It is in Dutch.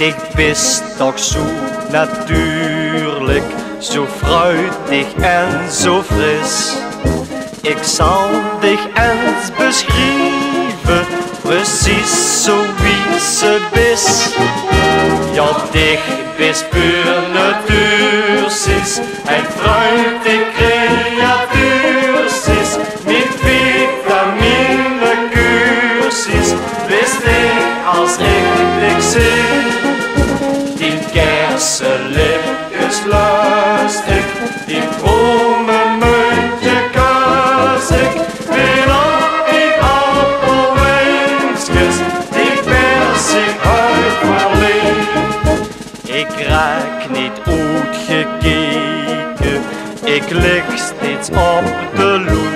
Ik bist toch zo natuurlijk, zo fruitig en zo fris. Ik zal dich eens beschrijven, precies zo wie ze is. Ja, dich bist puur natuursis, en fruitig creatuursis, met vitamine kuursis, wist ik als ik dich zie. Die kersenlipjes lust ik, die vrome muntje kus ik, wil op die appelwinkjes, die persik uit verliefd. Ik raak niet uitgekeken, ik lig steeds op de loer.